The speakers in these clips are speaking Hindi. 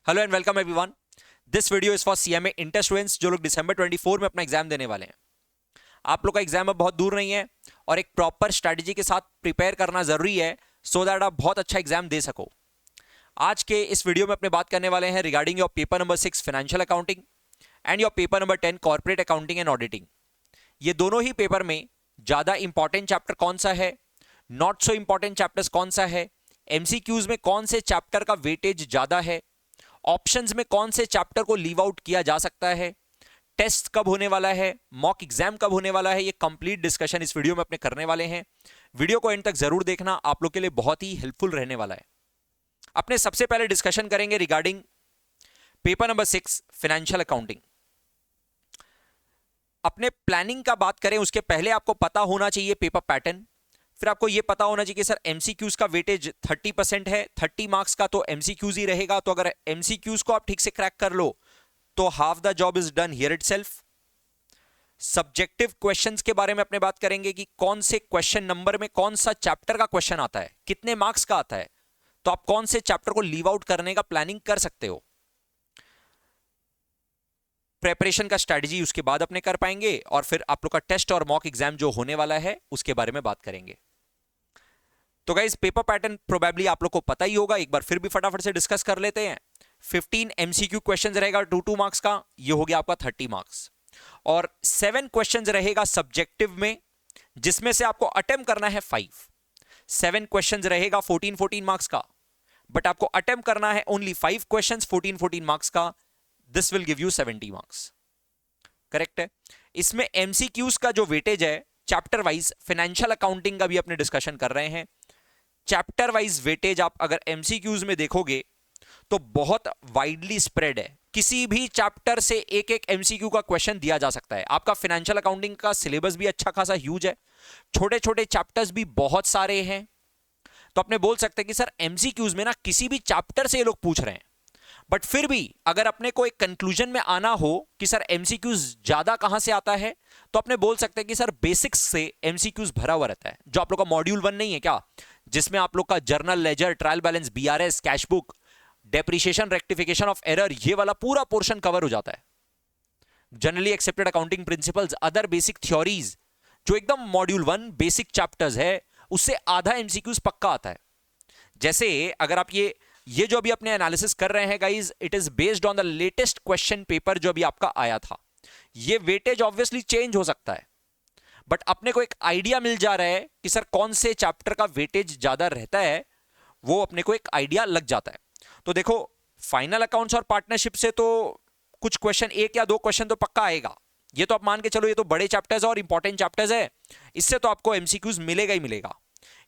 Hello and welcome everyone. This video is for CMA inter students जो लोग दिसंबर 24 में अपना एग्जाम देने वाले हैं। आप लोग का एग्जाम अब बहुत दूर नहीं है और एक प्रॉपर स्ट्रैटेजी के साथ प्रिपेयर करना जरूरी है सो दैट आप बहुत अच्छा एग्जाम दे सको। आज के इस वीडियो में अपने बात करने वाले हैं regarding your paper number 6 financial accounting and your paper number 10 corporate accounting and auditing. ये दोनों ही पेपर में ज्यादा इंपॉर्टेंट चैप्टर कौन सा है, नॉट सो इंपॉर्टेंट चैप्टर्स कौन सा है, एमसीक्यूज में कौन से चैप्टर का वेटेज ज्यादा है, ऑप्शंस में कौन से चैप्टर को लीव आउट किया जा सकता है, टेस्ट कब होने वाला है, मॉक एग्जाम कब होने वाला है, ये कंप्लीट डिस्कशन इस वीडियो में अपने करने वाले हैं। वीडियो को एंड तक जरूर देखना, आप लोग के लिए बहुत ही हेल्पफुल रहने वाला है। अपने सबसे पहले डिस्कशन करेंगे regarding paper number 6 financial accounting. अपने प्लानिंग का बात करें उसके पहले आपको पता होना चाहिए पेपर पैटर्न, फिर आपको यह पता होना चाहिए कि सर एमसीक्यूज का वेटेज 30% है, 30 मार्क्स का तो एमसीक्यूज ही रहेगा। तो अगर एमसीक्यूज को आप ठीक से क्रैक कर लो तो half the job is done here itself. Subjective questions के बारे में अपने बात करेंगे कि कौन से क्वेश्चन नंबर में कौन सा चैप्टर का क्वेश्चन आता है, कितने मार्क्स का आता है, तो आप कौन से चैप्टर को लीव आउट करने का प्लानिंग कर सकते हो। प्रेपरेशन का स्ट्रेटजी उसके बाद अपने कर पाएंगे और फिर आप लोग का टेस्ट और मॉक एग्जाम जो होने वाला है उसके बारे में बात करेंगे। तो गाइस पेपर पैटर्न प्रोबेबली आप लोग को पता ही होगा, एक बार फिर भी फटाफट से डिस्कस कर लेते हैं। 15 एमसीक्यू क्वेश्चंस रहेगा 2 मार्क्स का, ये हो गया आपका 30 मार्क्स, और 7 क्वेश्चंस रहेगा सब्जेक्टिव में जिसमें से आपको अटेम्प्ट करना है 5। 7 क्वेश्चंस रहेगा 14 मार्क्स का, बट आपको अटेम्प्ट करना है ओनली 5 क्वेश्चंस 14 मार्क्स का। This will give you 70 marks. Correct है। इसमें एमसीक्यूज का जो वेटेज है चैप्टर वाइज, फाइनेंशियल अकाउंटिंग का भी अपने डिस्कशन कर रहे हैं, चैप्टर वाइज वेटेज आप अगर एमसीक्यूज में देखोगे तो बहुत वाइडली स्प्रेड है। किसी भी चैप्टर से एक एक एमसीक्यू का क्वेश्चन दिया जा सकता है। आपका फाइनेंशियल अकाउंटिंग का सिलेबस भी अच्छा खासा ह्यूज है, छोटे छोटे चैप्टर्स भी बहुत सारे हैं। तो अपने बोल सकते हैं कि सर एमसीक्यूज में ना किसी भी चैप्टर से ये लोग पूछ रहे हैं, बट फिर भी अगर अपने को एक कंक्लूजन में आना हो कि सर एमसीक्यूज ज्यादा कहां से आता है, तो अपने बोल सकते हैं कि सर बेसिक्स से एमसीक्यूज भरा हुआ रहता है। जो आप लोग का मॉड्यूल 1 नहीं है क्या, जिसमें आप लोग का journal ledger, trial balance, BRS, cash book, depreciation, rectification of error, ये वाला पूरा पोर्शन कवर हो जाता है। Generally accepted accounting principles, other basic theories, जो एकदम मॉड्यूल 1 बेसिक चैप्टर्स है, उससे आधा एमसीक्यूज पक्का आता है। जैसे अगर आप ये जो अभी अपने एनालिसिस कर रहे हैं guys, it is based on the latest question paper जो अभी आपका आया था। ये वेटेज ऑब्वियसली चेंज हो सकता है, बट अपने को एक आइडिया मिल जा रहा है कि सर कौन से चैप्टर का वेटेज ज्यादा रहता है, वो अपने को एक आइडिया लग जाता है। तो देखो फाइनल अकाउंट्स और पार्टनरशिप से तो कुछ क्वेश्चन, 1 या 2 क्वेश्चन तो पक्का आएगा। ये तो आप मान के चलो, ये तो बड़े चैप्टर्स और इंपॉर्टेंट चैप्टर्स है, इससे तो आपको एमसीक्यूज मिलेगा ही मिलेगा।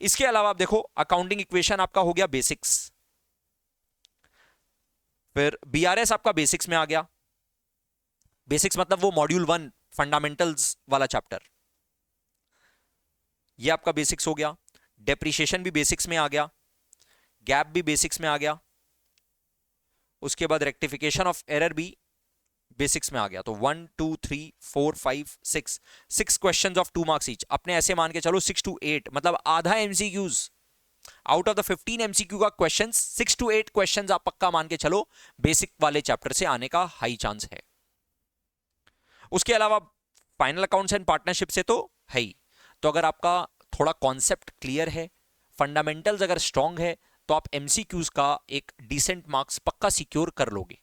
इसके अलावा आप देखो अकाउंटिंग इक्वेशन आपका हो गया बेसिक्स, फिर बीआरएस आपका बेसिक्स में आ गया। बेसिक्स मतलब वो मॉड्यूल 1 फंडामेंटल्स वाला चैप्टर, ये आपका बेसिक्स हो गया। डेप्रिसिएशन भी बेसिक्स में आ गया, गैप भी बेसिक्स में आ गया, उसके बाद रेक्टिफिकेशन ऑफ एरर भी बेसिक्स में आ गया। तो 1 2 3 4 5 6 क्वेश्चंस ऑफ 2 मार्क्स ईच। अपने ऐसे मान के चलो 6 to 8, मतलब आधा MCQs out of the 15 MCQ का क्वेश्चन, 6 to 8 क्वेश्चंस आप पक्का मान के चलो बेसिक वाले चैप्टर से आने का हाई चांस है। उसके अलावा फाइनल अकाउंट्स एंड पार्टनरशिप से तो है ही। तो अगर आपका थोड़ा कॉन्सेप्ट क्लियर है, फंडामेंटल्स अगर स्ट्रांग है, तो आप एमसीक्यूज का एक डिसेंट मार्क्स पक्का सिक्योर कर लोगे।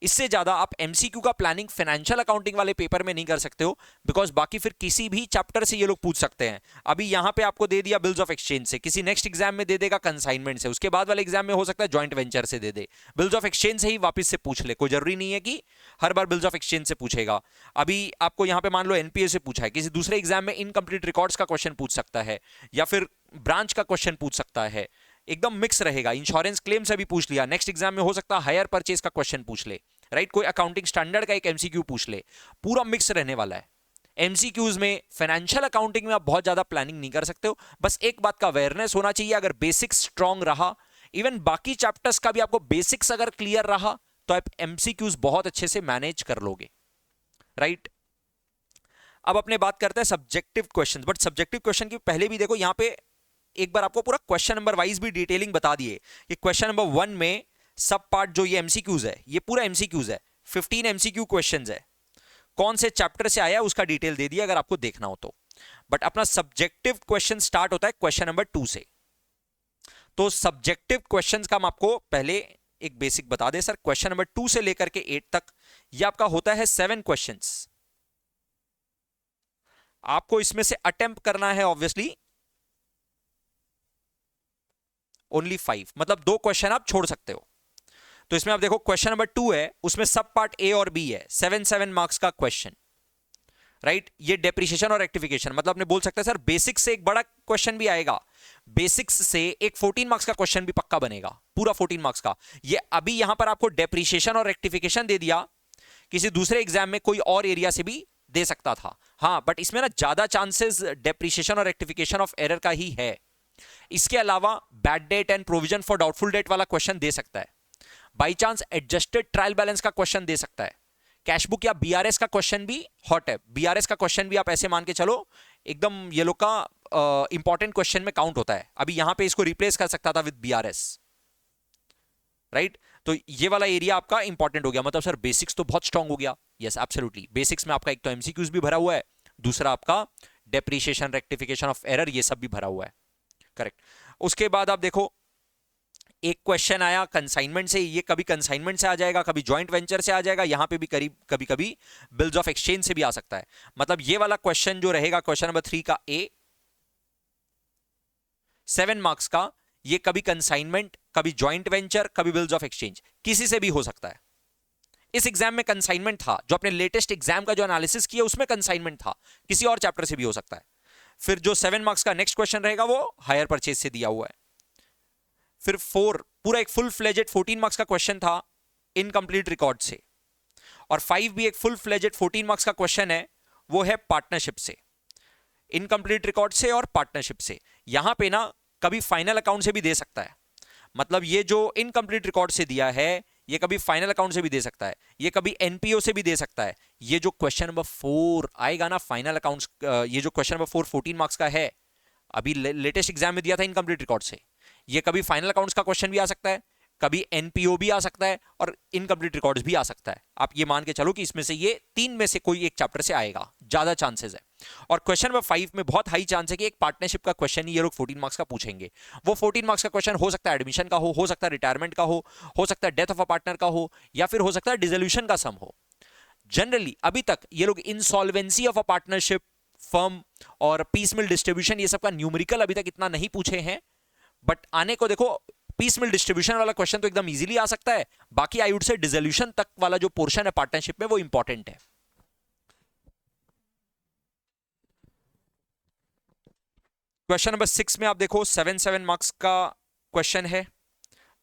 इससे ज्यादा आप एमसीक्यू का प्लानिंग फाइनेंशियल अकाउंटिंग वाले पेपर में नहीं कर सकते हो, बिकॉज बाकी फिर किसी भी चैप्टर से ये लोग पूछ सकते हैं। अभी यहां पे आपको दे दिया बिल्स ऑफ एक्सचेंज से, किसी नेक्स्ट एग्जाम में दे देगा कंसाइनमेंट से, उसके बाद वाले एग्जाम में हो सकता है जॉइंट वेंचर से दे दे, बिल्स ऑफ एक्सचेंज से ही वापस से पूछ ले। कोई जरूरी नहीं है कि हर बार बिल्स ऑफ एक्सचेंज से पूछेगा। अभी आपको यहां पे मान लो एनपीए से पूछा है, किसी दूसरे एग्जाम में इनकम्प्लीट रिकॉर्ड्स का क्वेश्चन पूछ सकता है, या फिर ब्रांच का क्वेश्चन पूछ सकता है। एकदम मिक्स रहेगा। इंश्योरेंस क्लेम से भी पूछ लिया, नेक्स्ट एग्जाम में हो सकता है हायर परचेज का क्वेश्चन पूछ ले, राइट। कोई अकाउंटिंग स्टैंडर्ड का एक एमसीक्यू पूछ ले, पूरा मिक्स रहने वाला है। एमसीक्यूज में फाइनेंशियल अकाउंटिंग में आप बहुत ज्यादा प्लानिंग नहीं कर सकते हो, बस एक बात का अवेयरनेस होना चाहिए। अगर बेसिक्स स्ट्रांग रहा, इवन बाकी चैप्टर्स का भी आपको बेसिक्स अगर क्लियर रहा, तो आप एमसीक्यूज बहुत अच्छे से मैनेज कर लोगे, राइट। अब अपने बात करते हैं subjective question, but subjective question की पहले भी देखो, यहां पे एक बार आपको पूरा क्वेश्चन नंबर वाइज भी डिटेलिंग बता दिए कि क्वेश्चन नंबर 1 में सब पार्ट जो ये एमसीक्यूज है, ये पूरा एमसीक्यूज है, 15 एमसीक्यू क्वेश्चंस है। कौन से चैप्टर से आया उसका डिटेल दे दिया अगर आपको देखना हो तो। बट अपना सब्जेक्टिव क्वेश्चन स्टार्ट होता है क्वेश्चन नंबर 2 से। तो सब्जेक्टिव क्वेश्चंस का हम आपको पहले एक बेसिक बता दें सर, क्वेश्चन नंबर 2 से लेकर के 8 तक ये आपका होता है 7 क्वेश्चंस। आपको इसमें से अटेम्प्ट करना है ऑब्वियसली ओनली 5, मतलब 2 क्वेश्चन आप छोड़ सकते हो। तो इसमें आप देखो क्वेश्चन नंबर 2 है, उसमें सब पार्ट ए और बी है, 7 मार्क्स का क्वेश्चन, राइट। ये डेप्रिसिएशन और रेक्टिफिकेशन, मतलब आपने बोल सकते हैं सर बेसिक्स से एक बड़ा क्वेश्चन भी आएगा, बेसिक्स से एक 14 मार्क्स का क्वेश्चन भी पक्का बनेगा, पूरा 14 मार्क्स का। ये अभी यहां पर आपको डेप्रिसिएशन और रेक्टिफिकेशन दे दिया, किसी दूसरे एग्जाम में कोई और एरिया से भी दे सकता था, हाँ, बट इसमें ना ज्यादा चांसेस डेप्रिसिएशन और रेक्टिफिकेशन ऑफ एरर का ही है। इसके अलावा bad debt and provision for doubtful debt वाला क्वेश्चन दे सकता है, by chance adjusted trial balance का क्वेश्चन दे सकता है, कैशबुक या बीआरएस का क्वेश्चन भी हॉट है। बीआरएस का क्वेश्चन भी आप ऐसे मान के चलो एकदम ये लोग का इंपॉर्टेंट क्वेश्चन में काउंट होता है। अभी यहां पे इसको रिप्लेस कर सकता था विद बीआरएस, राइट। तो ये वाला एरिया आपका इंपॉर्टेंट हो गया, मतलब सर बेसिक्स तो बहुत स्ट्रांग हो गया। यस एब्सोल्युटली, बेसिक्स में आपका एक तो एमसीक्यूज भी भरा हुआ है, दूसरा आपका डेप्रिसिएशन रेक्टिफिकेशन ऑफ एरर ये सब भी भरा हुआ है, करेक्ट। उसके बाद आप देखो एक क्वेश्चन आया कंसाइनमेंट से, ये कभी कंसाइनमेंट से आ जाएगा, कभी जॉइंट वेंचर से आ जाएगा, यहां पे भी कभी कभी बिल्स ऑफ एक्सचेंज से भी आ सकता है। मतलब ये वाला क्वेश्चन जो रहेगा क्वेश्चन नंबर 3 का ए, 7 मार्क्स का, ये कभी कंसाइनमेंट, कभी जॉइंट वेंचर, कभी बिल्स ऑफ एक्सचेंज, किसी से भी हो सकता है। इस एग्जाम में कंसाइनमेंट था, जो अपने लेटेस्ट एग्जाम का जो एनालिसिस किया उसमें कंसाइनमेंट था, किसी और चैप्टर से भी हो सकता है। फिर जो 7 मार्क्स का नेक्स्ट क्वेश्चन रहेगा वो हायर परचेज से दिया हुआ है। फिर 4 पूरा एक फुल फ्लेजेड 14 मार्क्स का क्वेश्चन था इनकम्प्लीट रिकॉर्ड से, और 5 भी एक फुल फ्लेजेड 14 मार्क्स का क्वेश्चन है, वो है पार्टनरशिप से, इनकम्प्लीट रिकॉर्ड से और पार्टनरशिप से। यहां पे ना कभी फाइनल अकाउंट से भी दे सकता है, मतलब ये जो इनकम्प्लीट रिकॉर्ड से दिया है ये कभी फाइनल अकाउंट से भी दे सकता है, ये कभी एनपीओ से भी दे सकता है। ये जो क्वेश्चन नंबर 4 आएगा ना फाइनल अकाउंट्स, ये जो क्वेश्चन नंबर 4 14 मार्क्स का है, अभी लेटेस्ट एग्जाम में दिया था इनकम्प्लीट रिकॉर्ड से, ये कभी फाइनल अकाउंट्स का क्वेश्चन भी आ सकता है, कभी एनपीओ भी आ सकता है और इनकम्प्लीट रिकॉर्ड्स भी आ सकता है। आप ये मान के चलो कि इसमें से ये 3 में से कोई एक चैप्टर से आएगा, ज्यादा चांसेस है। और क्वेश्चन नंबर 5 में बहुत हाई चांस है कि एक पार्टनरशिप का क्वेश्चन ही ये लोग 14 मार्क्स का पूछेंगे। वो 14 मार्क्स का क्वेश्चन हो सकता है एडमिशन का हो सकता है रिटायरमेंट का हो सकता है डेथ ऑफ अ पार्टनर का हो, या फिर हो सकता है डिसोल्यूशन का सम हो। जनरली अभी तक ये लोग insolvency of a partnership firm और पीसमिल डिस्ट्रीब्यूशन ये सब का न्यूमेरिकल अभी तक इतना नहीं पूछे हैं, बट आने को देखो पीसमिल डिस्ट्रीब्यूशन वाला क्वेश्चन तो एकदम इजीली आ सकता है। बाकी आई वुड से डिसोल्यूशन तक वाला जो पोर्शन है पार्टनरशिप में वो इंपॉर्टेंट है। क्वेश्चन नंबर 6 में आप देखो 7 मार्क्स का क्वेश्चन है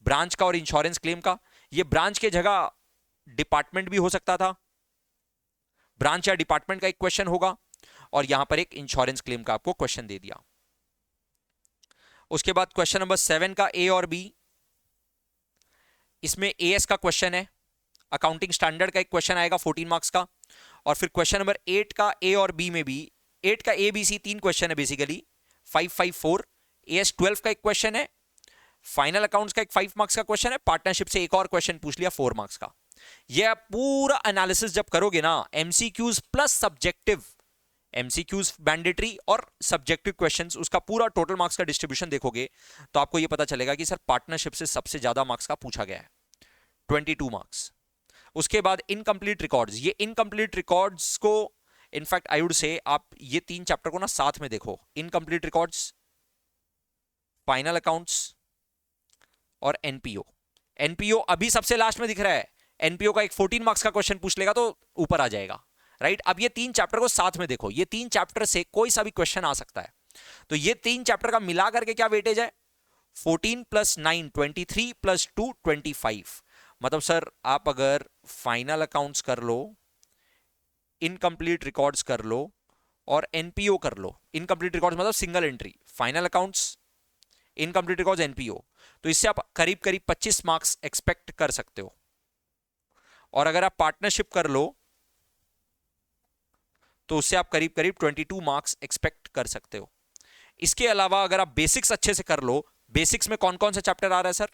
ब्रांच का और इंश्योरेंस क्लेम का। ये ब्रांच के जगह डिपार्टमेंट भी हो सकता था, ब्रांच या डिपार्टमेंट का एक क्वेश्चन होगा, और यहां पर एक इंश्योरेंस क्लेम का आपको क्वेश्चन दे दिया। उसके बाद क्वेश्चन नंबर 7 का ए और बी, इसमें एएस का क्वेश्चन है, अकाउंटिंग स्टैंडर्ड का एक क्वेश्चन आएगा 14 मार्क्स का। और फिर क्वेश्चन नंबर 8 का ए और बी में भी 8 का ए बी सी 3 क्वेश्चन है बेसिकली 5 5 4, एएस 12 का एक क्वेश्चन है, फाइनल अकाउंट्स का एक 5 मार्क्स का क्वेश्चन है, पार्टनरशिप से एक और क्वेश्चन पूछ लिया 4 मार्क्स का। यह पूरा एनालिसिस जब करोगे ना MCQs plus subjective, MCQs mandatory और सब्जेक्टिव क्वेश्चंस, उसका पूरा टोटल मार्क्स का डिस्ट्रीब्यूशन देखोगे तो आपको यह पता चलेगा कि सर पार्टनरशिप से सबसे ज्यादा मार्क्स का पूछा गया है 22 मार्क्स। उसके बाद इनकम्प्लीट रिकॉर्ड्स, ये इनकम्प्लीट रिकॉर्ड्स को इनफैक्ट आई वुड से आप ये 3 चैप्टर को ना साथ में देखो, इनकम्प्लीट रिकॉर्ड्स, फाइनल अकाउंट्स और एनपीओ। एनपीओ अभी सबसे लास्ट में दिख रहा है, एनपीओ का एक 14 मार्क्स का क्वेश्चन पूछ लेगा तो ऊपर आ जाएगा, राइट। अब ये 3 चैप्टर को साथ में देखो, ये 3 चैप्टर से कोई सा भी क्वेश्चन आ सकता है। तो ये 3 चैप्टर का मिला करके क्या वेटेज है 14 + 9 23 + 2 25। मतलब सर आप अगर फाइनल अकाउंट्स कर लो, इनकम्प्लीट रिकॉर्ड्स कर लो और एनपीओ कर लो, इनकम्प्लीट रिकॉर्ड्स मतलब single entry, final accounts, incomplete records, NPO, तो इससे आप करीब करीब 25 मार्क्स एक्सपेक्ट कर सकते हो। और अगर आप पार्टनरशिप कर लो तो उससे आप करीब करीब 22 मार्क्स एक्सपेक्ट कर सकते हो। इसके अलावा अगर आप बेसिक्स अच्छे से कर लो, बेसिक्स में कौन कौन सा चैप्टर आ रहा है सर,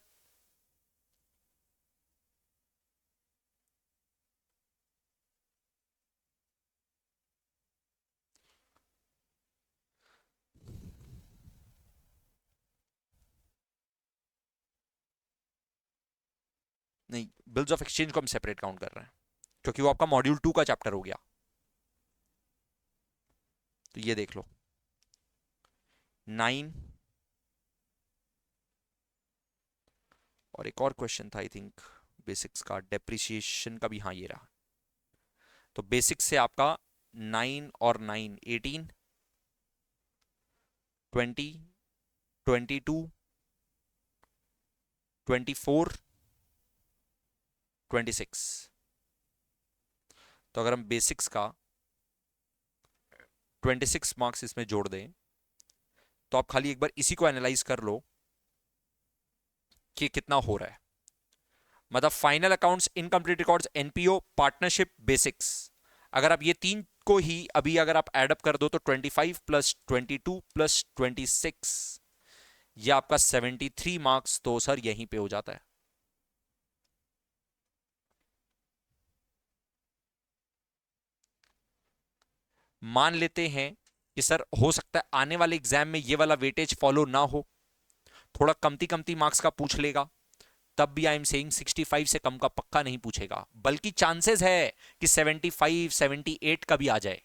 नहीं, बिल्स ऑफ एक्सचेंज को हम सेपरेट काउंट कर रहे हैं क्योंकि वो आपका मॉड्यूल 2 का चैप्टर हो गया। तो ये देख लो 9 और एक और क्वेश्चन था आई थिंक बेसिक्स का, डेप्रिसिएशन का भी, हाँ ये रहा। तो बेसिक्स से आपका 9 और 9 18, 20, 22, 24, 26। तो अगर हम बेसिक्स का 26 मार्क्स इसमें जोड़ दें तो आप खाली एक बार इसी को एनालाइज कर लो कि कितना हो रहा है। मतलब final accounts, incomplete records, NPO, partnership, basics, अगर आप ये तीन को ही अभी अगर आप एड अप कर दो तो 25 प्लस 22 प्लस 26, ये आपका 73 मार्क्स तो सर यहीं पे हो जाता है। मान लेते हैं कि सर हो सकता है आने वाले एग्जाम में ये वाला वेटेज फॉलो ना हो, थोड़ा कमती कमती मार्क्स का पूछ लेगा, तब भी आई एम सेइंग 65 से कम का पक्का नहीं पूछेगा, बल्कि चांसेस है कि 75 78 का भी आ जाए।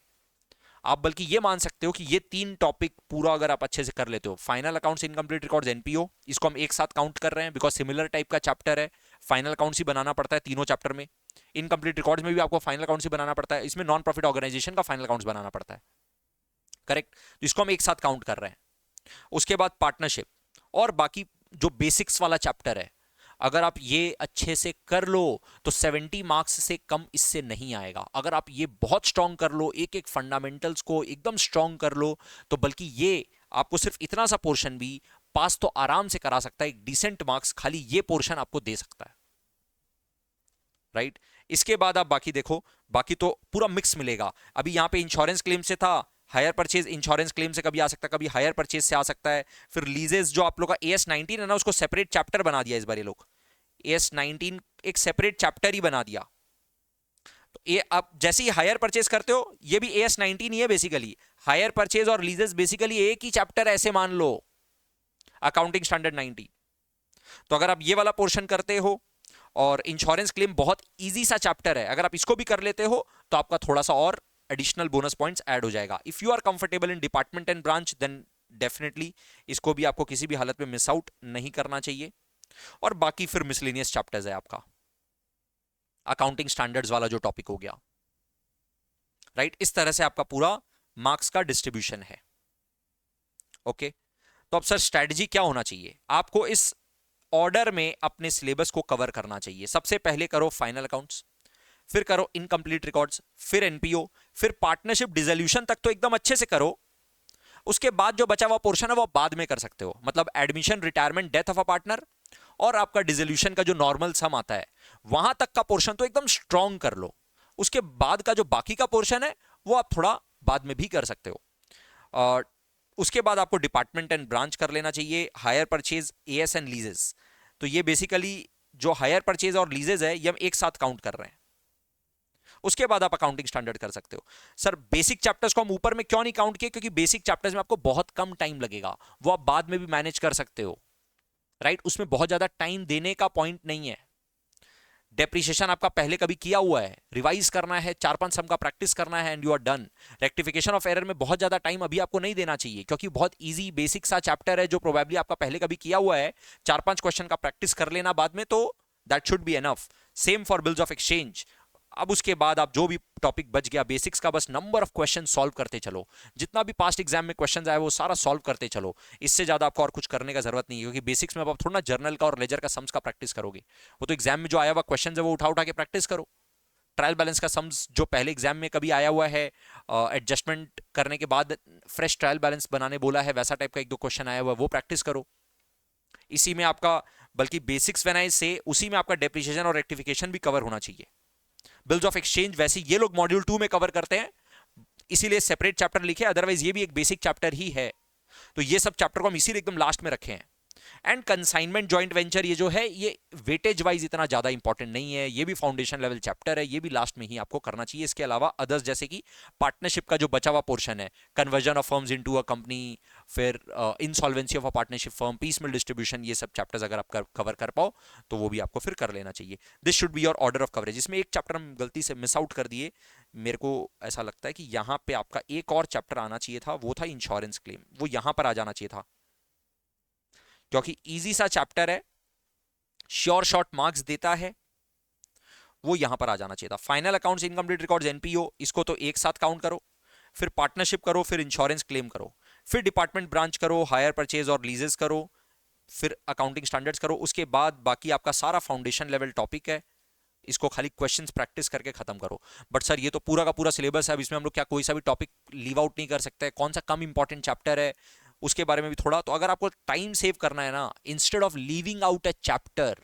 आप बल्कि ये मान सकते हो कि ये तीन टॉपिक पूरा अगर आप अच्छे से कर लेते हो, final accounts, incomplete records, NPO, इसको हम एक साथ काउंट कर रहे हैं बिकॉज सिमिलर टाइप का चैप्टर है। फाइनल अकाउंट्स ही बनाना पड़ता है तीनों चैप्टर में, इनकम्प्लीट रिकॉर्ड्स में भी आपको फाइनल अकाउंट्स ही बनाना पड़ता है, इसमें नॉन प्रॉफिट ऑर्गेनाइजेशन का फाइनल अकाउंट्स बनाना पड़ता है, करेक्ट। तो इसको हम एक साथ काउंट कर रहे हैं। उसके बाद पार्टनरशिप और बाकी जो बेसिक्स वाला चैप्टर है, अगर आप ये अच्छे से कर लो तो 70 मार्क्स से कम इससे नहीं आएगा। अगर आप ये बहुत स्ट्रांग कर लो, एक एक फंडामेंटल्स को एकदम स्ट्रांग कर लो, तो बल्कि ये आपको सिर्फ इतना सा पोर्शन भी पास तो आराम से करा सकता है, एक डिसेंट मार्क्स खाली ये पोर्शन आपको दे सकता है, राइट। इसके बाद आप बाकी देखो, बाकी तो पूरा मिक्स मिलेगा। अभी यहां पे इंश्योरेंस क्लेम से था, हायर परचेज इंश्योरेंस क्लेम से कभी आ सकता है, कभी हायर परचेज से आ सकता है। फिर लीजेस जो आप लोग का AS19 है ना, उसको सेपरेट चैप्टर बना दिया इस बार ये लोग, AS19 एक सेपरेट चैप्टर ही बना दिया। तो ये आप जैसे ही हायर परचेज करते हो, ये भी AS19 ही है बेसिकली। हायर परचेज और लीजेस बेसिकली एक ही चैप्टर ऐसे मान लो, अकाउंटिंग स्टैंडर्ड 90। तो अगर आप ये वाला पोर्शन करते हो, और इंश्योरेंस क्लेम बहुत इजी सा चैप्टर है, अगर आप इसको भी कर लेते हो तो आपका थोड़ा सा और एडिशनल बोनस पॉइंट्स ऐड हो जाएगा। If you are comfortable in department and branch then definitely इसको भी आपको किसी भी हालत में मिस आउट नहीं करना चाहिए। और बाकी फिर मिसलेनियस चैप्टर्स है आपका, अकाउंटिंग स्टैंडर्ड्स वाला जो टॉपिक हो गया, राइट। इस तरह से आपका पूरा मार्क्स का डिस्ट्रीब्यूशन है, ओके। तो अब सर स्ट्रेटजी क्या होना चाहिए? आपको इस ऑर्डर में अपने सिलेबस को कवर करना चाहिए। सबसे पहले करो फाइनल अकाउंट्स, फिर करो इनकम्प्लीट रिकॉर्ड्स, फिर एनपीओ, फिर पार्टनरशिप डिसोल्यूशन तक तो एकदम अच्छे से करो। उसके बाद जो बचा हुआ पोर्शन है वो आप बाद में कर सकते हो, मतलब admission, retirement, death of a partner और आपका डिसोल्यूशन का जो नॉर्मल सम आता है, वहां तक का पोर्शन तो एकदम स्ट्रॉन्ग कर लो। उसके बाद का जो बाकी का पोर्शन है वो आप थोड़ा बाद में भी कर सकते हो। और उसके बाद आपको डिपार्टमेंट एंड ब्रांच कर लेना चाहिए, हायर परचेज, एएस एंड लीजेस। तो ये बेसिकली जो हायर परचेज और लीजेस है ये हम एक साथ काउंट कर रहे हैं। उसके बाद आप अकाउंटिंग स्टैंडर्ड कर सकते हो। सर बेसिक चैप्टर्स को हम ऊपर में क्यों नहीं काउंट किए? क्योंकि बेसिक चैप्टर्स में आपको बहुत कम टाइम लगेगा, वो आप बाद में भी मैनेज कर सकते हो, राइट। उसमें बहुत ज्यादा टाइम देने का पॉइंट नहीं है। डेप्रिसिएशन आपका पहले कभी किया हुआ है, रिवाइज करना है, 4-5 सम का प्रैक्टिस करना है and you are done. Rectification of error में बहुत ज्यादा टाइम अभी आपको नहीं देना चाहिए, क्योंकि बहुत इजी बेसिक सा चैप्टर है जो प्रोबेबली आपका पहले कभी किया हुआ है। 4-5 क्वेश्चन का प्रैक्टिस कर लेना बाद में, तो that should be enough. Same for bills of exchange. अब उसके बाद आप जो भी टॉपिक बच गया बेसिक्स का, बस नंबर ऑफ क्वेश्चन सॉल्व करते चलो, जितना भी पास्ट एग्जाम में क्वेश्चन आए वो सारा सॉल्व करते चलो। इससे ज्यादा आपको और कुछ करने का जरूरत नहीं है, क्योंकि बेसिक्स में आप थोड़ा ना जर्नल का और लेजर का सम्स का प्रैक्टिस करोगे, वो तो एग्जाम में जो आया हुआ क्वेश्चन है वो उठा उठा के प्रैक्टिस करो। ट्रायल बैलेंस का सम्स जो पहले एग्जाम में कभी आया हुआ है, एडजस्टमेंट करने के बाद फ्रेश ट्रायल बैलेंस बनाने बोला है, वैसा टाइप का 1-2 क्वेश्चन आया हुआ है, वो प्रैक्टिस करो। इसी में आपका, बल्कि बेसिक्स व्हेन आई से, उसी में आपका डेप्रिसिएशन और रेक्टिफिकेशन भी कवर होना चाहिए। बिल्स ऑफ एक्सचेंज वैसे ये लोग मॉड्यूल 2 में कवर करते हैं, इसीलिए सेपरेट चैप्टर लिखे, अदरवाइज ये भी एक बेसिक चैप्टर ही है। तो ये सब चैप्टर को हम इसीलिए एकदम लास्ट में रखे हैं। एंड कंसाइनमेंट जॉइंट वेंचर ये जो है ये वेटेज वाइज इतना ज्यादा इंपॉर्टेंट नहीं है, ये भी फाउंडेशन लेवल चैप्टर है, ये भी लास्ट में ही आपको करना चाहिए। इसके अलावा अदर्स जैसे कि पार्टनरशिप का जो बचा हुआ पोर्शन है, conversion of firms into a company, फिर insolvency of a partnership firm, piecemeal distribution, ये सब चैप्टर्स अगर आप कवर कर पाओ तो वो भी आपको फिर कर लेना चाहिए। This should be your order of coverage. इसमें एक चैप्टर हम गलती से मिस आउट कर दिए, मेरे को ऐसा लगता है कि यहां पे आपका एक और चैप्टर आना चाहिए था, वो था इंश्योरेंस क्लेम, वो यहां पर आ जाना चाहिए था क्योंकि इजी सा चैप्टर है, श्योर शॉर्ट मार्क्स देता है, वो यहां पर आ जाना चाहिए था। Final accounts, incomplete records, NPO, इसको तो एक साथ काउंट करो, फिर पार्टनरशिप करो, फिर इंश्योरेंस क्लेम करो, फिर डिपार्टमेंट ब्रांच करो, हायर परचेज और लीजेस करो, फिर अकाउंटिंग स्टैंडर्ड्स करो। उसके बाद बाकी आपका सारा फाउंडेशन लेवल टॉपिक है, इसको खाली क्वेश्चंस प्रैक्टिस करके खत्म करो। बट सर ये तो पूरा का पूरा सिलेबस है, अब इसमें हम लोग क्या कोई सा भी टॉपिक लीव आउट नहीं कर सकते, कौन सा कम इंपॉर्टेंट चैप्टर है उसके बारे में भी थोड़ा, तो अगर आपको टाइम सेव करना है ना, instead of leaving out a chapter,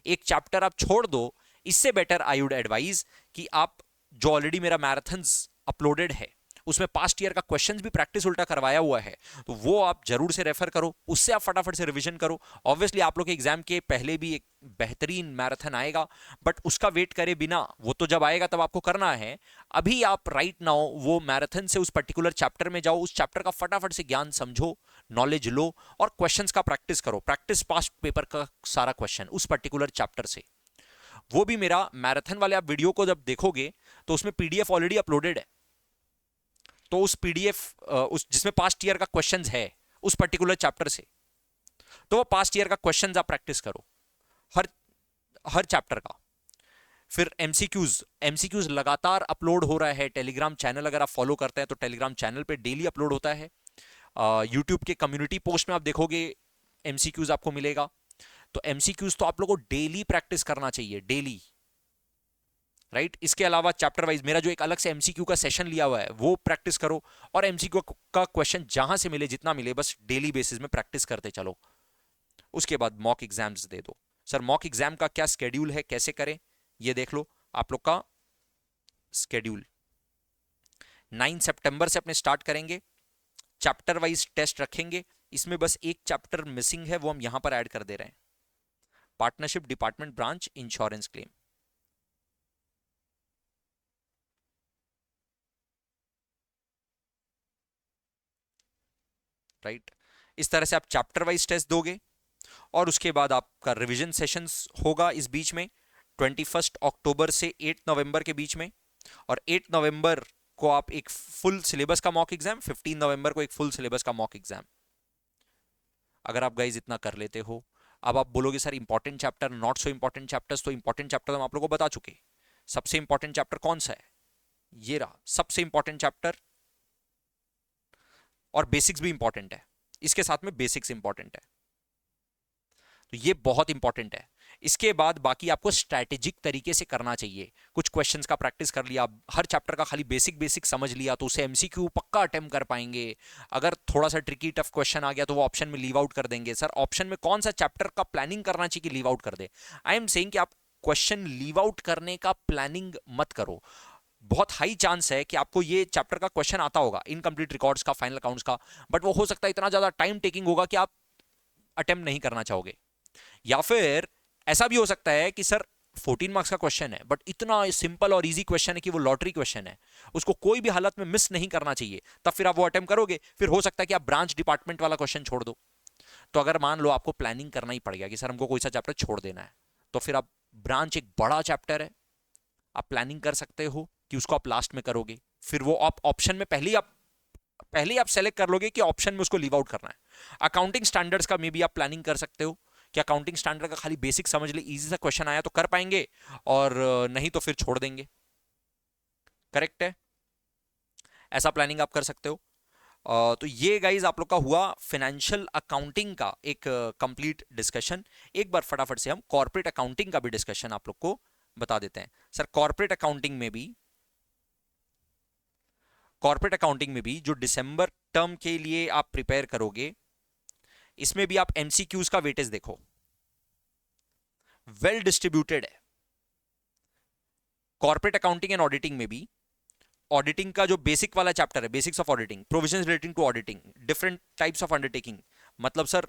एक चैप्टर आप छोड़ दो, इससे बेटर आई वुड एडवाइज कि आप जो ऑलरेडी मेरा मैराथन्स अपलोडेड है उसमें पास्ट ईयर का क्वेश्चंस भी प्रैक्टिस उल्टा करवाया हुआ है, तो वो आप जरूर से रेफर करो, उससे आप फटाफट से रिवीजन करो। ऑब्वियसली आप लोग के एग्जाम के पहले भी एक बेहतरीन मैराथन आएगा, बट उसका वेट करे बिना, वो तो जब आएगा तब आपको करना है। अभी आप राइट नाउ वो मैराथन से उस पर्टिकुलर चैप्टर में जाओ, उस चैप्टर का फटाफट से ज्ञान समझो, नॉलेज लो और क्वेश्चंस का प्रैक्टिस करो, प्रैक्टिस पास्ट पेपर का सारा क्वेश्चन उस पर्टिकुलर चैप्टर से। वो भी मेरा मैराथन वाले आप वीडियो को जब देखोगे तो उसमें पीडीएफ ऑलरेडी अपलोडेड है, तो उस पीडीएफ उस जिसमें पास्ट ईयर का क्वेश्चंस है उस पर्टिकुलर चैप्टर से, तो वो पास्ट ईयर का क्वेश्चंस आप प्रैक्टिस करो हर हर चैप्टर का। फिर एमसीक्यूज लगातार अपलोड हो रहा है, टेलीग्राम चैनल अगर आप फॉलो करते हैं तो टेलीग्राम चैनल पे डेली अपलोड होता है, यूट्यूब के कम्युनिटी पोस्ट में आप देखोगे एमसीक्यूज आपको मिलेगा। तो एमसीक्यूज तो आप लोगों को डेली प्रैक्टिस करना चाहिए, डेली, राइट। इसके अलावा चैप्टर वाइज मेरा जो एक अलग से एमसीक्यू का सेशन लिया हुआ है वो प्रैक्टिस करो, और एमसीक्यू का क्वेश्चन जहां से मिले जितना मिले बस डेली बेसिस में प्रैक्टिस करते चलो। उसके बाद मॉक एग्जाम्स दे दो। सर मॉक एग्जाम का क्या स्केड्यूल है, कैसे करें, ये देख लो आप लोग का स्केड्यूल। 9 सितंबर से अपने स्टार्ट करेंगे, चैप्टर वाइज टेस्ट रखेंगे, इसमें बस एक चैप्टर मिसिंग है, वो हम यहां पर ऐड कर दे रहे हैं, partnership, department branch, insurance claim. Right, इस तरह से आप चैप्टर वाइज टेस्ट दोगे और उसके बाद आपका रिवीजन सेशंस होगा इस बीच में 21 अक्टूबर से 8 नवंबर के बीच में, और 8 नवंबर को आप एक फुल सिलेबस का मॉक एग्जाम, 15 नवंबर को एक फुल सिलेबस का मॉक एग्जाम। अगर आप गाइज इतना कर लेते हो, अब आप बोलोगे sir important chapter, not so important chapters, तो इंपॉर्टेंट चैप्टर हम आप लोगों को बता चुके। सबसे इंपॉर्टेंट चैप्टर कौन सा है, ये रहा सबसे इंपॉर्टेंट चैप्टर, और बेसिक्स भी इंपॉर्टेंट है, इसके साथ में बेसिक्स इंपॉर्टेंट है, तो ये बहुत इंपॉर्टेंट है। इसके बाद बाकी आपको स्ट्रैटेजिक तरीके से करना चाहिए, कुछ क्वेश्चंस का प्रैक्टिस कर लिया, हर चैप्टर का खाली बेसिक समझ लिया तो उसे एमसीक्यू पक्का अटेम्प्ट कर पाएंगे। अगर थोड़ा सा ट्रिकी टफ क्वेश्चन आ गया तो वो ऑप्शन में लीव आउट कर देंगे। सर ऑप्शन में कौन सा चैप्टर का प्लानिंग करना चाहिए कि लीव आउट कर दे, आई एम सेइंग कि आप क्वेश्चन लीव आउट करने का प्लानिंग मत करो। बहुत हाई चांस है कि आपको ये चैप्टर का क्वेश्चन आता होगा, इनकम्प्लीट रिकॉर्ड्स का, फाइनल अकाउंट्स का, बट वो हो सकता है इतना ज्यादा टाइम टेकिंग होगा कि आप अटेम्प्ट नहीं करना चाहोगे। या फिर ऐसा भी हो सकता है कि सर 14 मार्क्स का क्वेश्चन है बट इतना सिंपल और इजी क्वेश्चन है कि वो लॉटरी क्वेश्चन है, उसको कोई भी हालत में मिस नहीं करना चाहिए, तब फिर आप वो अटेम्प्ट करोगे। फिर हो सकता है कि आप ब्रांच डिपार्टमेंट वाला क्वेश्चन छोड़ दो। तो अगर मान लो आपको प्लानिंग करना ही पड़ गया कि सर हमको कोई सा चैप्टर छोड़ देना है, तो फिर आप ब्रांच एक बड़ा चैप्टर है, आप प्लानिंग कर सकते हो कि उसको आप लास्ट में करोगे, फिर वो आप ऑप्शन में पहले ही आप सेलेक्ट कर लोगे कि ऑप्शन में उसको लीव आउट करना है। अकाउंटिंग स्टैंडर्ड्स का मे भी आप प्लानिंग कर सकते हो कि अकाउंटिंग स्टैंडर्ड का खाली बेसिक समझ ले, इजी सा क्वेश्चन आया तो कर पाएंगे, और नहीं तो फिर छोड़ देंगे। करेक्ट है, ऐसा प्लानिंग आप कर सकते हो। तो ये गाइज आप लोग का हुआ फाइनेंशियल अकाउंटिंग का एक कंप्लीट डिस्कशन। एक बार फटाफट से हम कॉर्पोरेट अकाउंटिंग का भी डिस्कशन आप लोग को बता देते हैं। सर कॉर्पोरेट अकाउंटिंग में भी जो दिसंबर टर्म के लिए आप प्रिपेयर करोगे, इसमें भी आप एमसीक्यूज का वेटेज देखो, वेल डिस्ट्रीब्यूटेड है। कॉर्पोरेट अकाउंटिंग एंड ऑडिटिंग में भी ऑडिटिंग का जो बेसिक वाला चैप्टर है, basics of auditing, provisions relating to auditing, different types of undertaking, मतलब सर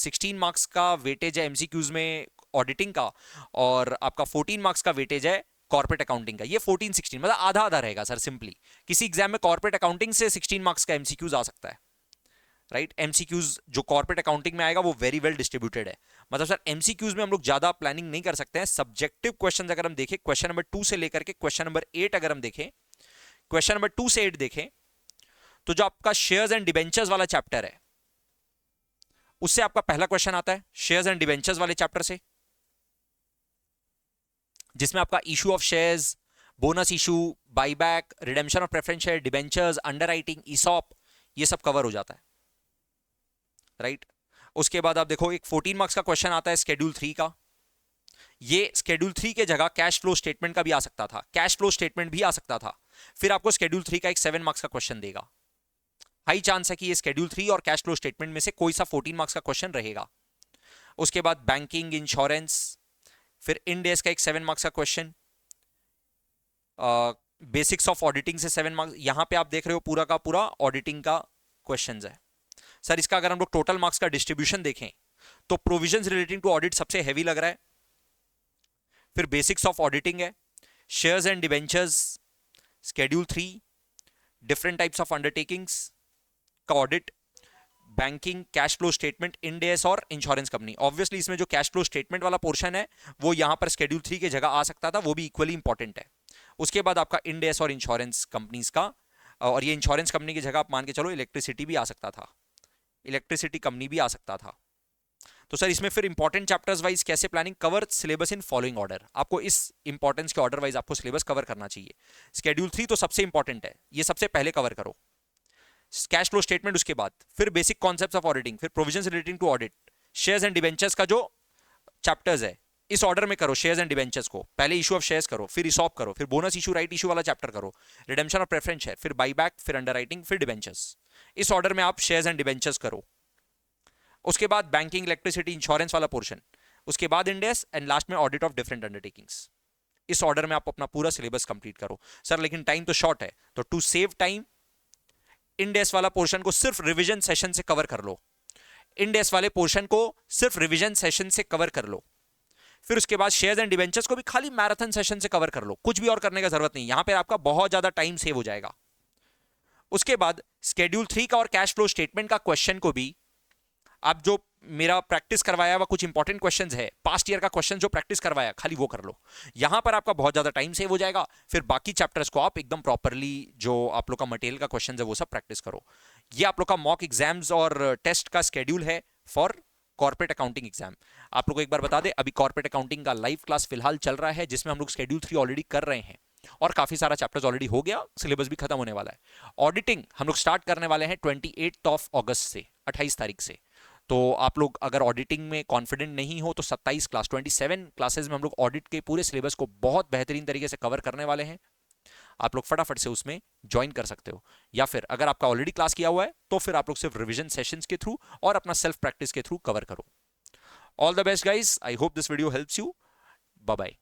16 मार्क्स का वेटेज है एमसीक्यूज में ऑडिटिंग का, और आपका 14 मार्क्स का वेटेज है कॉर्पोरेट अकाउंटिंग का। ये 14-16 मतलब आधा आधा रहेगा सर। सिंपली किसी एग्जाम में कॉर्पोरेट अकाउंटिंग से 16 मार्क्स का एमसीक्यूज आ सकता है, राइट। एमसीक्यूज जो कॉर्पोरेट अकाउंटिंग में आएगा वो वेरी वेल डिस्ट्रीब्यूटेड है। मतलब सर एमसीक्यूज में हम लोग ज्यादा प्लानिंग नहीं कर सकते हैं। सब्जेक्टिव क्वेश्चन अगर हम देखें, क्वेश्चन नंबर 2 से लेकर के क्वेश्चन नंबर 8 अगर हम देखें, क्वेश्चन नंबर 2 से 8 देखें, तो जो आपका शेयर्स एंड डिबेंचर्स वाला चैप्टर है उससे आपका पहला क्वेश्चन आता है, शेयर्स एंड डिबेंचर्स वाले चैप्टर से, जिसमें आपका issue of shares, bonus issue, buyback, redemption of preference share, debentures, underwriting, ESOP, ये सब कवर हो जाता है, राइट। उसके बाद आप देखो एक 14 मार्क्स का क्वेश्चन आता है शेड्यूल 3 का। ये शेड्यूल 3 के जगह कैश फ्लो स्टेटमेंट का भी आ सकता था, कैश फ्लो स्टेटमेंट भी आ सकता था। फिर आपको शेड्यूल 3 का एक 7 मार्क्स का क्वेश्चन देगा। हाई चांस है कि ये शेड्यूल 3 और कैश फ्लो स्टेटमेंट में से कोई सा 14 मार्क्स का क्वेश्चन रहेगा। उसके बाद बैंकिंग, इंश्योरेंस, फिर इन डेज का एक 7 मार्क्स का क्वेश्चन, बेसिक्स ऑफ ऑडिटिंग से 7 मार्क्स। यहां पे आप देख रहे हो पूरा का पूरा ऑडिटिंग का क्वेश्चंस है सर। इसका अगर हम लोग टोटल मार्क्स का डिस्ट्रीब्यूशन देखें तो प्रोविजंस रिलेटिंग टू ऑडिट सबसे हैवी लग रहा है, फिर बेसिक्स ऑफ ऑडिटिंग है, shares and debentures, schedule 3, different types of undertakings का audit, banking, cash flow statement, Ind AS और इंश्योरेंस कंपनी। ऑब्वियसली इसमें जो कैश फ्लो स्टेटमेंट वाला पोर्शन है वो यहां पर शेड्यूल 3 की जगह आ सकता था, वो भी इक्वली इंपॉर्टेंट है। उसके बाद आपका इन डेज और इंश्योरेंस कंपनीज का, और ये इंश्योरेंस कंपनी की जगह आप मान के चलो इलेक्ट्रिसिटी भी आ सकता था, इलेक्ट्रिसिटी कंपनी भी आ सकता था। तो सर इसमें फिर इंपॉर्टेंट चैप्टर्स वाइज कैसे planning, cover syllabus in following order. आपको इस इंपॉर्टेंस के ऑर्डर वाइज आपको सिलेबस कवर करना चाहिए। शेड्यूल 3 तो सबसे इंपॉर्टेंट है, ये सबसे पहले कवर करो, कैश फ्लो स्टेटमेंट उसके बाद, फिर बेसिक कॉन्सेप्ट्स ऑफ ऑडिटिंग, फिर provisions relating to audit, shares and debentures का जो चैप्टर्स है इस ऑर्डर में करो। शेयर्स एंड डिबेंचर्स को पहले इशू ऑफ शेयर्स करो, फिर ईसॉप करो, फिर बोनस इशू, राइट इशू वाला चैप्टर करो, रिडेम्पशन ऑफ प्रेफरेंस शेयर, फिर बाईबैक, फिर अंडरराइटिंग, फिर डिबेंचर्स। इस ऑर्डर में आप शेयर्स एंड डिबेंचर्स करो। उसके बाद बैंकिंग, इलेक्ट्रिसिटी, इंश्योरेंस वाला पोर्शन, उसके बाद इंडेस, एंड लास्ट में ऑडिट ऑफ डिफरेंट अंडरटेकिंग्स। इस ऑर्डर में आप अपना पूरा सिलेबस कंप्लीट करो सर। लेकिन टाइम तो शॉर्ट है, तो टू सेव टाइम इंडेस वाला पोर्शन को सिर्फ रिवीजन सेशन से कवर कर लो, इंडेस वाले पोर्शन को सिर्फ रिवीजन सेशन से कवर कर लो। फिर उसके बाद शेयर्स एंड डिबेंचर्स को भी खाली मैराथन सेशन से कवर कर लो, कुछ भी और करने का जरूरत नहीं, यहां पे आपका बहुत ज्यादा टाइम सेव हो जाएगा। उसके बाद शेड्यूल 3 का और कैश फ्लो स्टेटमेंट का क्वेश्चन को भी आप जो मेरा प्रैक्टिस करवाया हुआ कुछ इंपॉर्टेंट क्वेश्चंस है, पास्ट ईयर का क्वेश्चन जो प्रैक्टिस करवाया खाली वो कर लो, यहां पर आपका बहुत ज्यादा टाइम सेव हो जाएगा। फिर बाकी चैप्टर्स को आप एकदम प्रॉपरली जो आप लोग का मटेरियल का क्वेश्चन है वो सब प्रैक्टिस करो। ये आप लोग का मॉक एग्जाम्स और टेस्ट का स्केड्यूल है फॉर कॉर्पोरेट अकाउंटिंग एग्जाम। आप लोग को एक बार बता दें, अभी कॉर्पोरेट अकाउंटिंग का लाइव क्लास फिलहाल चल रहा है, जिसमें हम लोग शेड्यूल 3 ऑलरेडी कर रहे हैं और काफी सारा चैप्टर्स ऑलरेडी हो गया, सिलेबस भी खत्म होने वाला है। ऑडिटिंग हम लोग स्टार्ट करने वाले हैं 28 अगस्त से, 28 तारीख से। तो आप लोग अगर ऑडिटिंग में कॉन्फिडेंट नहीं हो तो 27 क्लासेस में हम लोग ऑडिट के पूरे सिलेबस को बहुत बेहतरीन तरीके से कवर करने वाले हैं। आप लोग फटाफट से उसमें ज्वाइन कर सकते हो, या फिर अगर आपका ऑलरेडी क्लास किया हुआ है तो फिर आप लोग सिर्फ रिवीजन सेशंस के थ्रू और अपना सेल्फ प्रैक्टिस के थ्रू कवर करो। All the best guys, I hope this video helps you. Bye bye.